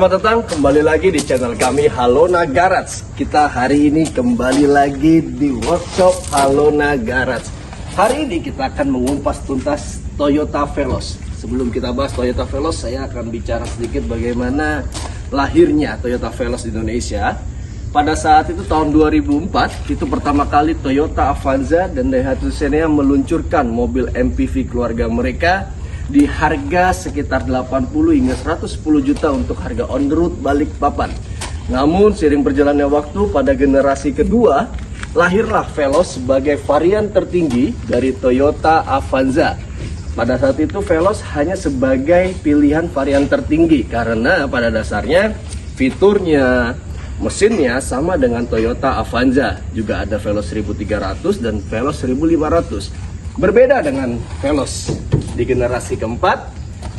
Selamat datang kembali lagi di channel kami Halona Garage. Kita hari ini kembali lagi di workshop Halona Garage. Hari ini kita akan mengupas tuntas Toyota Veloz. Sebelum kita bahas Toyota Veloz, saya akan bicara sedikit bagaimana lahirnya Toyota Veloz di Indonesia. Pada saat itu tahun 2004, itu pertama kali Toyota Avanza dan Daihatsu Xenia meluncurkan mobil MPV keluarga mereka di harga sekitar 80 hingga 110 juta untuk harga on the road Balikpapan. Namun seiring berjalannya waktu, pada generasi kedua lahirlah Veloz sebagai varian tertinggi dari Toyota Avanza. Pada saat itu Veloz hanya sebagai pilihan varian tertinggi karena pada dasarnya fiturnya, mesinnya sama dengan Toyota Avanza. Juga ada Veloz 1300 dan Veloz 1500. Berbeda dengan Veloz di generasi keempat,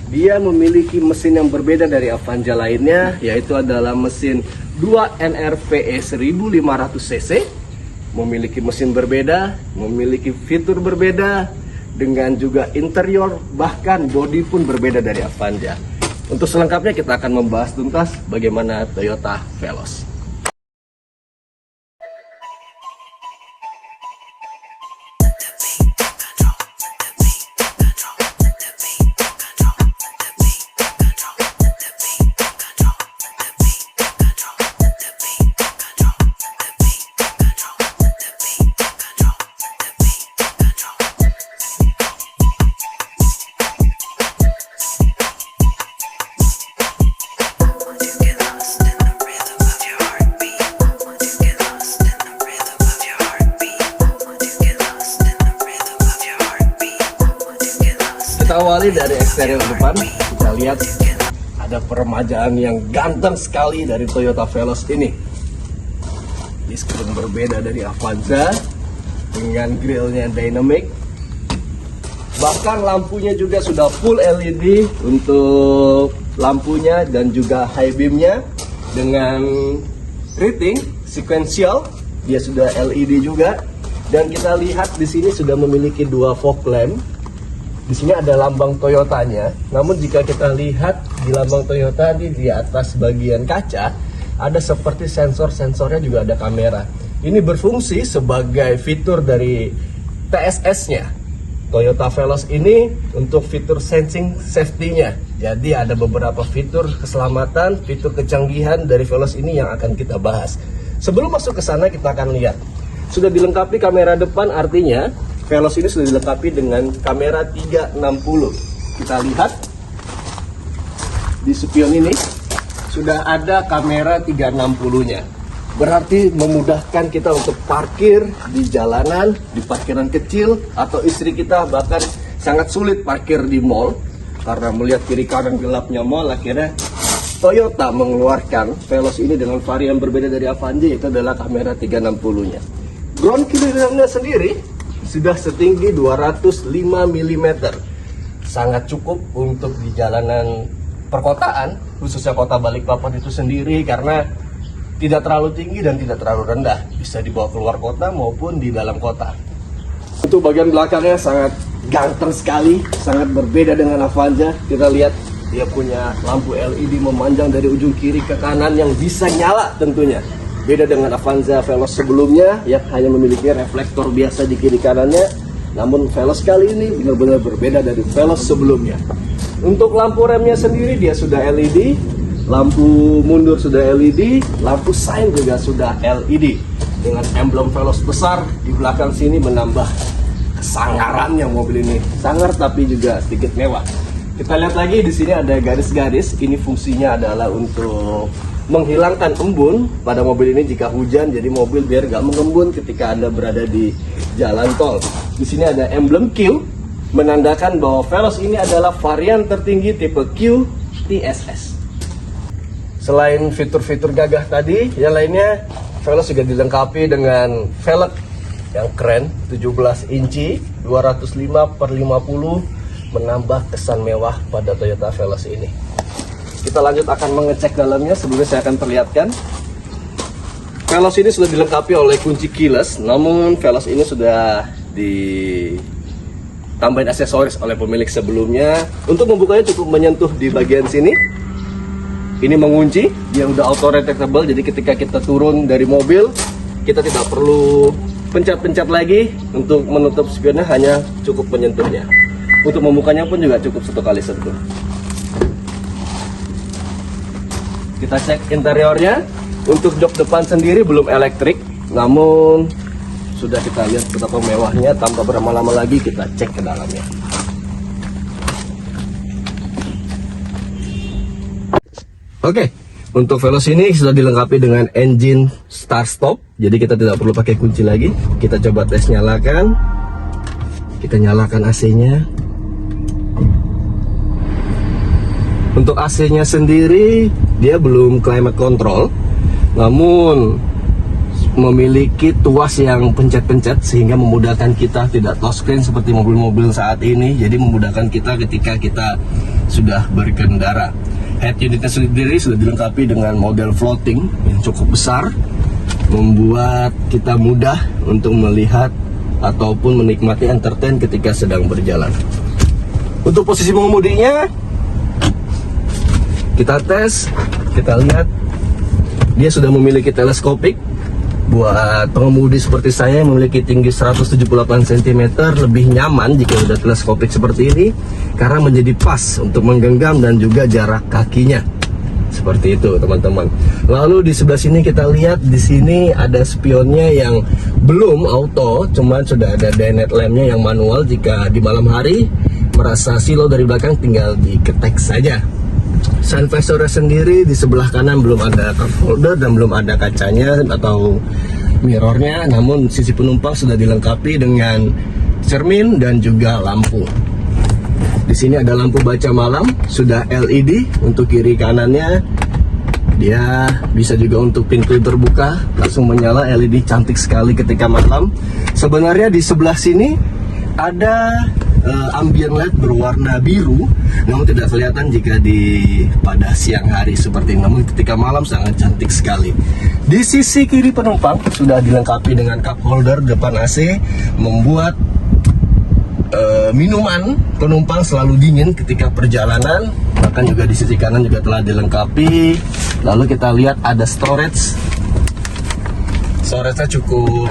dia memiliki mesin yang berbeda dari Avanza lainnya, yaitu adalah mesin 2NR VE 1500 cc, memiliki mesin berbeda, memiliki fitur berbeda, dengan juga interior bahkan bodi pun berbeda dari Avanza. Untuk selengkapnya kita akan membahas tuntas bagaimana Toyota Veloz. Kita awali dari eksterior depan. Kita lihat ada peremajaan yang ganteng sekali dari Toyota Veloz ini. Diskon berbeda dari Avanza dengan grillnya dynamic. Bahkan lampunya juga sudah full LED untuk lampunya dan juga high beamnya dengan rating sequential. Dia sudah LED juga, dan kita lihat di sini sudah memiliki dua fog lamp. Di sini ada lambang Toyotanya. Namun jika kita lihat di lambang Toyota di atas bagian kaca ada seperti sensor-sensornya, juga ada kamera. Ini berfungsi sebagai fitur dari TSS-nya. Toyota Veloz ini untuk fitur sensing safety-nya. Jadi ada beberapa fitur keselamatan, fitur kecanggihan dari Veloz ini yang akan kita bahas. Sebelum masuk ke sana kita akan lihat. Sudah dilengkapi kamera depan, artinya Veloz ini sudah dilengkapi dengan kamera 360. Kita lihat di spion ini sudah ada kamera 360-nya. Berarti memudahkan kita untuk parkir di jalanan, di parkiran kecil, atau istri kita bahkan sangat sulit parkir di mall karena melihat kiri kanan gelapnya mall. Akhirnya Toyota mengeluarkan Veloz ini dengan varian berbeda dari Avanza, itu adalah kamera 360-nya. Ground clearance-nya sendiri sudah setinggi 205 mm. Sangat cukup untuk di jalanan perkotaan, khususnya kota Balikpapan itu sendiri, karena tidak terlalu tinggi dan tidak terlalu rendah. Bisa dibawa keluar kota maupun di dalam kota. Untuk bagian belakangnya sangat ganteng sekali, sangat berbeda dengan Avanza. Kita lihat dia punya lampu LED memanjang dari ujung kiri ke kanan yang bisa nyala tentunya. Beda dengan Avanza Veloz sebelumnya yang hanya memiliki reflektor biasa di kiri kanannya. Namun Veloz kali ini benar-benar berbeda dari Veloz sebelumnya. Untuk lampu remnya sendiri dia sudah LED, lampu mundur sudah LED, lampu sign juga sudah LED. Dengan emblem Veloz besar di belakang sini menambah kesangarannya mobil ini. Sangar tapi juga sedikit mewah. Kita lihat lagi di sini ada garis-garis. Ini fungsinya adalah untuk menghilangkan embun pada mobil ini jika hujan, jadi mobil biar gak mengembun ketika Anda berada di jalan tol. Di sini ada emblem Q, menandakan bahwa Veloz ini adalah varian tertinggi tipe Q TSS. Selain fitur-fitur gagah tadi, yang lainnya Veloz juga dilengkapi dengan velg yang keren, 17 inci, 205/50, menambah kesan mewah pada Toyota Veloz ini. Kita lanjut akan mengecek dalamnya. Sebelumnya saya akan perlihatkan. Veloz ini sudah dilengkapi oleh kunci keyless, namun Veloz ini sudah ditambahin aksesoris oleh pemilik sebelumnya. Untuk membukanya cukup menyentuh di bagian sini. ini mengunci, dia udah auto retractable, jadi ketika kita turun dari mobil kita tidak perlu pencet-pencet lagi untuk menutup spionnya, hanya cukup menyentuhnya. Untuk membukanya pun juga cukup satu kali sentuh. Kita cek interiornya. Untuk jok depan sendiri belum elektrik, namun sudah kita lihat betapa mewahnya. Tanpa berlama-lama lagi kita cek ke dalamnya. Oke, untuk Veloz ini sudah dilengkapi dengan engine start stop, jadi kita tidak perlu pakai kunci lagi. Kita coba tes nyalakan. Kita nyalakan AC-nya. Untuk AC-nya sendiri dia belum climate control, namun memiliki tuas yang pencet-pencet sehingga memudahkan kita tidak touchscreen seperti mobil-mobil saat ini. Jadi memudahkan kita ketika kita sudah berkendara. Head unitnya sendiri sudah dilengkapi dengan model floating yang cukup besar, membuat kita mudah untuk melihat ataupun menikmati entertain ketika sedang berjalan. Untuk posisi mengemudinya kita tes, kita lihat dia sudah memiliki teleskopik. Buat pengemudi seperti saya yang memiliki tinggi 178 cm lebih nyaman jika sudah teleskopik seperti ini, karena menjadi pas untuk menggenggam dan juga jarak kakinya. Seperti itu teman-teman. Lalu di sebelah sini kita lihat, di sini ada spionnya yang belum auto, cuman sudah ada daylight lampnya yang manual. Jika di malam hari merasa silau dari belakang, tinggal diketek saja. Sun visor sendiri di sebelah kanan belum ada cup holder dan belum ada kacanya atau mirrornya, namun sisi penumpang sudah dilengkapi dengan cermin dan juga lampu. Di sini ada lampu baca malam, sudah LED. Untuk kiri kanannya dia bisa juga untuk pintu terbuka langsung menyala LED, cantik sekali ketika malam. Sebenarnya di sebelah sini ada ambient light berwarna biru, namun tidak kelihatan jika pada siang hari seperti ini. Namun ketika malam sangat cantik sekali. Di sisi kiri penumpang sudah dilengkapi dengan cup holder depan AC, membuat minuman penumpang selalu dingin ketika perjalanan. Bahkan juga di sisi kanan juga telah dilengkapi. Lalu kita lihat ada storage. Storage-nya cukup,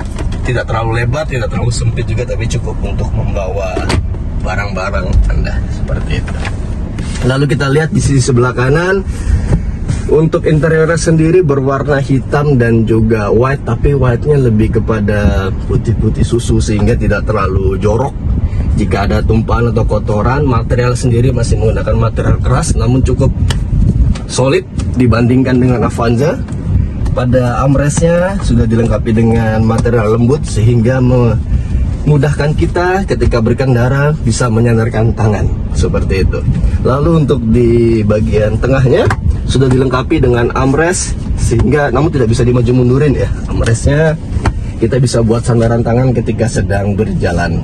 tidak terlalu lebar, tidak terlalu sempit juga, tapi cukup untuk membawa barang-barang Anda seperti itu. Lalu kita lihat di sisi sebelah kanan, untuk interiornya sendiri berwarna hitam dan juga white, tapi white-nya lebih kepada putih-putih susu sehingga tidak terlalu jorok. Jika ada tumpahan atau kotoran, material sendiri masih menggunakan material keras namun cukup solid dibandingkan dengan Avanza. Pada armrestnya sudah dilengkapi dengan material lembut sehingga memudahkan kita ketika berkendara bisa menyandarkan tangan seperti itu. Lalu untuk di bagian tengahnya sudah dilengkapi dengan armrest sehingga, namun tidak bisa dimaju mundurin ya. Armrestnya kita bisa buat sandaran tangan ketika sedang berjalan.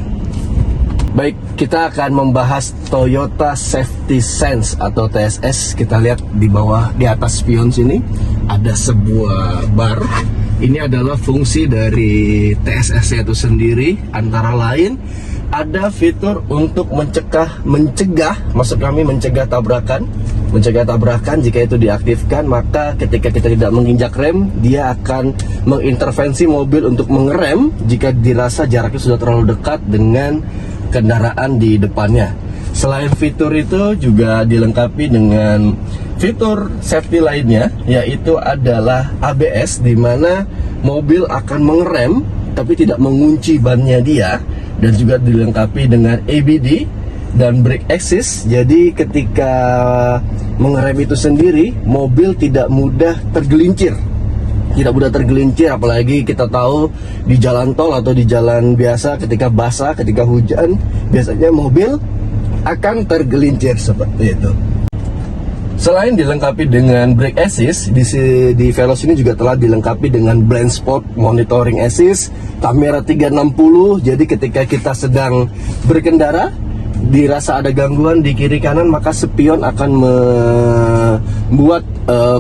Baik, kita akan membahas Toyota Safety Sense atau TSS. Kita lihat di bawah, di atas spion sini ada sebuah bar. Ini adalah fungsi dari TSS itu sendiri. Antara lain ada fitur untuk mencegah, maksud kami mencegah tabrakan. Mencegah tabrakan, jika itu diaktifkan, maka ketika kita tidak menginjak rem, dia akan mengintervensi mobil untuk mengerem jika dirasa jaraknya sudah terlalu dekat dengan kendaraan di depannya. Selain fitur itu juga dilengkapi dengan fitur safety lainnya, yaitu adalah ABS, di mana mobil akan mengerem tapi tidak mengunci bannya dia, dan juga dilengkapi dengan ABD dan brake assist. Jadi ketika mengerem itu sendiri, mobil tidak mudah tergelincir. Tidak mudah tergelincir, apalagi kita tahu di jalan tol atau di jalan biasa ketika basah, ketika hujan, biasanya mobil akan tergelincir seperti itu. Selain dilengkapi dengan brake assist, di Veloz ini juga telah dilengkapi dengan blind spot monitoring assist, kamera 360. Jadi ketika kita sedang berkendara, dirasa ada gangguan di kiri kanan, maka spion akan membuat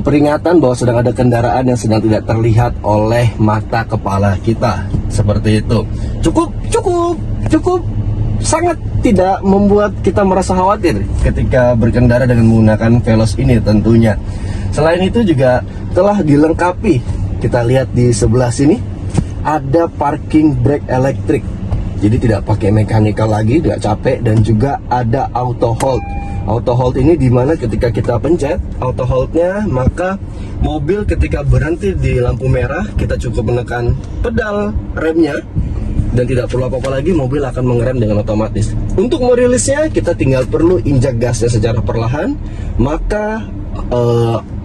peringatan bahwa sedang ada kendaraan yang sedang tidak terlihat oleh mata kepala kita. Seperti itu. Cukup sangat tidak membuat kita merasa khawatir ketika berkendara dengan menggunakan Veloz ini tentunya. Selain itu juga telah dilengkapi, kita lihat di sebelah sini ada parking brake elektrik. Jadi tidak pakai mekanikal lagi, tidak capek, dan juga ada auto hold. Auto hold ini dimana ketika kita pencet auto holdnya, maka mobil ketika berhenti di lampu merah, kita cukup menekan pedal remnya dan tidak perlu apa-apa lagi, mobil akan mengerem dengan otomatis. Untuk merilisnya, kita tinggal perlu injak gasnya secara perlahan, maka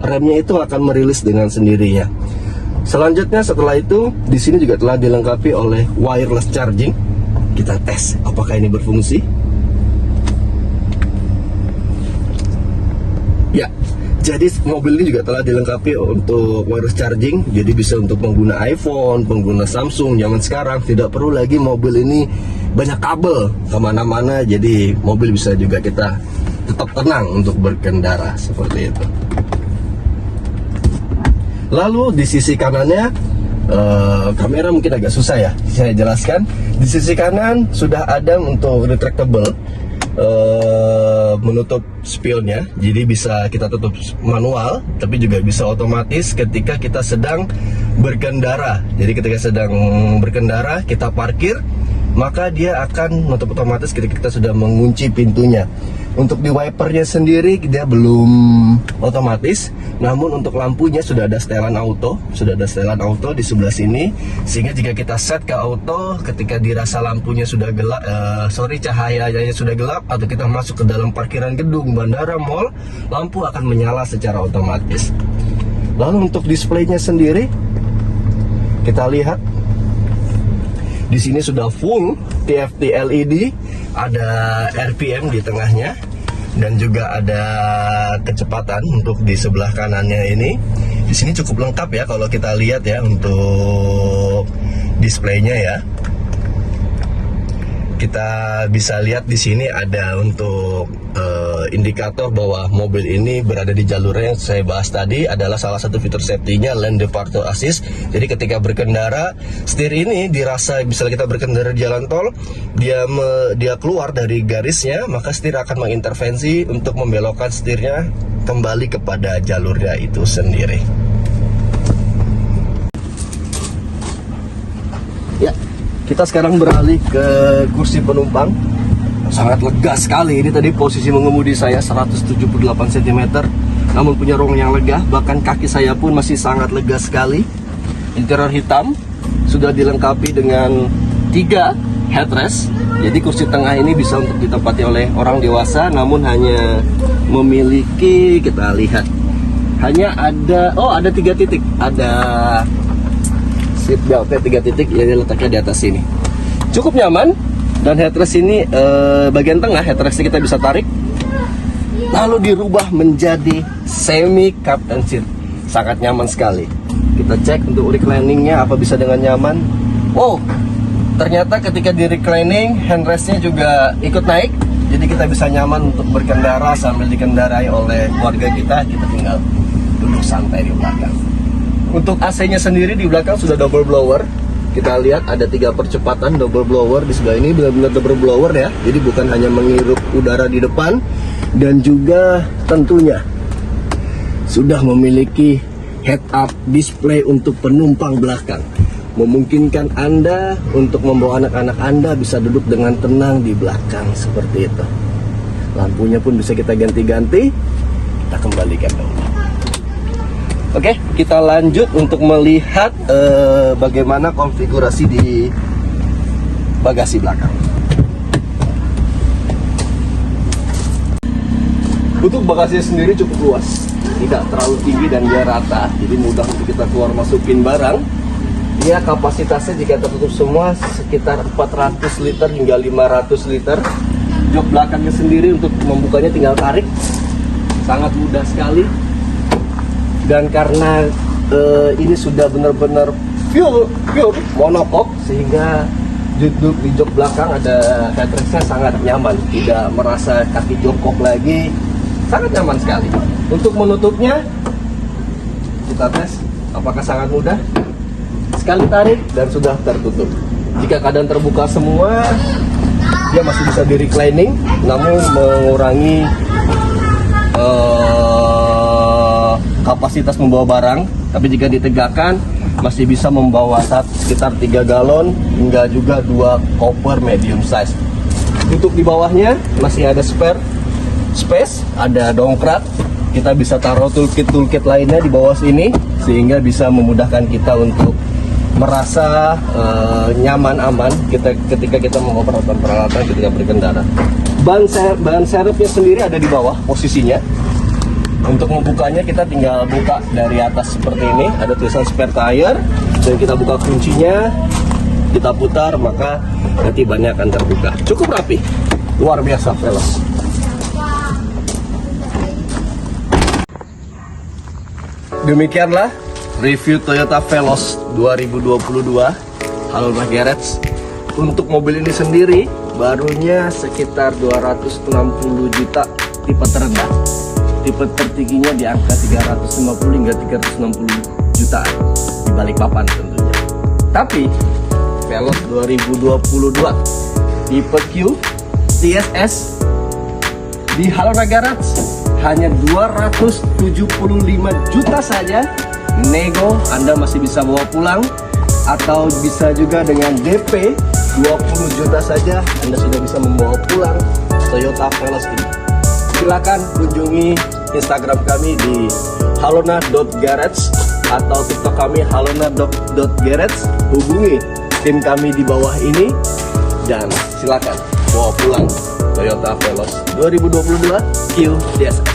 remnya itu akan merilis dengan sendirinya. Selanjutnya setelah itu, di sini juga telah dilengkapi oleh wireless charging. Kita tes apakah ini berfungsi. Ya, jadi mobil ini juga telah dilengkapi untuk wireless charging. Jadi bisa untuk pengguna iPhone, pengguna Samsung zaman sekarang, tidak perlu lagi mobil ini banyak kabel kemana-mana. Jadi mobil bisa juga kita tetap tenang untuk berkendara seperti itu. Lalu di sisi kanannya, kamera mungkin agak susah ya saya jelaskan. Di sisi kanan sudah ada untuk retractable, menutup spionnya, jadi bisa kita tutup manual, tapi juga bisa otomatis ketika kita sedang berkendara. Jadi ketika sedang berkendara, kita parkir, maka dia akan menutup otomatis ketika kita sudah mengunci pintunya. Untuk di wipernya sendiri dia belum otomatis, namun untuk lampunya sudah ada setelan auto, di sebelah sini, sehingga jika kita set ke auto, ketika dirasa lampunya sudah gelap, cahayanya sudah gelap, atau kita masuk ke dalam parkiran gedung, bandara, mall, lampu akan menyala secara otomatis. Lalu untuk displaynya sendiri, kita lihat di sini sudah full TFT LED, ada RPM di tengahnya, dan juga ada kecepatan untuk di sebelah kanannya ini. Di sini cukup lengkap ya kalau kita lihat ya untuk displaynya ya. Kita bisa lihat di sini ada untuk indikator bahwa mobil ini berada di jalur yang saya bahas tadi, adalah salah satu fitur safety-nya lane departure assist. Jadi ketika berkendara, setir ini dirasa, misalnya kita berkendara di jalan tol, dia keluar dari garisnya, maka setir akan mengintervensi untuk membelokkan setirnya kembali kepada jalurnya itu sendiri. Ya, kita sekarang beralih ke kursi penumpang. Sangat lega sekali. Ini tadi posisi mengemudi saya 178 cm, namun punya ruang yang lega. Bahkan kaki saya pun masih sangat lega sekali. Interior hitam, sudah dilengkapi dengan 3 headrest. Jadi kursi tengah ini bisa untuk ditempati oleh orang dewasa, namun hanya memiliki, kita lihat, hanya ada 3 titik. Ada seat beltnya 3 titik, yang letaknya di atas sini. Cukup nyaman. Dan headrest ini bagian tengah headrestnya kita bisa tarik, lalu dirubah menjadi semi captain seat. Sangat nyaman sekali. Kita cek untuk recliningnya apa bisa dengan nyaman. Oh, ternyata ketika di reclining, handrestnya juga ikut naik. Jadi kita bisa nyaman untuk berkendara sambil dikendarai oleh keluarga kita. Kita tinggal duduk santai di belakang. Untuk AC-nya sendiri di belakang sudah double blower. Kita lihat ada 3 percepatan double blower di sebelah ini, benar-benar double blower ya. Jadi bukan hanya menghirup udara di depan, dan juga tentunya sudah memiliki head up display untuk penumpang belakang. Memungkinkan Anda untuk membawa anak-anak Anda bisa duduk dengan tenang di belakang seperti itu. Lampunya pun bisa kita ganti-ganti. Kita kembalikan dulu. Oke, kita lanjut untuk melihat bagaimana konfigurasi di bagasi belakang. Untuk bagasi sendiri cukup luas, tidak terlalu tinggi dan dia rata, jadi mudah untuk kita keluar masukin barang. Dia kapasitasnya jika tertutup semua sekitar 400 liter hingga 500 liter. Jok belakangnya sendiri untuk membukanya tinggal tarik, sangat mudah sekali. Dan karena ini sudah benar-benar pure monocoque, sehingga duduk di jok belakang ada headrestnya sangat nyaman, tidak merasa kaki jongkok lagi, sangat nyaman sekali. Untuk menutupnya kita tes apakah sangat mudah. Sekali tarik dan sudah tertutup. Jika keadaan terbuka semua, dia masih bisa di reclining, namun mengurangi kapasitas membawa barang, tapi jika ditegakkan masih bisa membawa sekitar 3 galon hingga juga 2 koper medium size. Untuk di bawahnya masih ada space, ada dongkrak. Kita bisa taruh toolkit lainnya di bawah sini sehingga bisa memudahkan kita untuk merasa nyaman, aman ketika kita membawa peralatan ketika berkendara. Ban serepnya sendiri ada di bawah posisinya. Untuk membukanya kita tinggal buka dari atas seperti ini, ada tulisan spare tire, dan kita buka kuncinya, kita putar, maka nanti bannya akan terbuka. Cukup rapi, luar biasa Veloz. Demikianlah review Toyota Veloz 2022 Halona Garage. Untuk mobil ini sendiri barunya sekitar 260 juta tipe terendah. Tipe tertingginya di angka 350 hingga 360 jutaan di balik papan tentunya. Tapi Veloz 2022 tipe Q TSS di Halona Garage hanya 275 juta saja. Nego Anda masih bisa bawa pulang, atau bisa juga dengan DP 20 juta saja Anda sudah bisa membawa pulang Toyota Veloz ini. Silakan kunjungi Instagram kami di halona.garage atau TikTok kami halona.garage. Hubungi tim kami di bawah ini dan silakan bawa pulang Toyota Veloz 2022 Q TSS.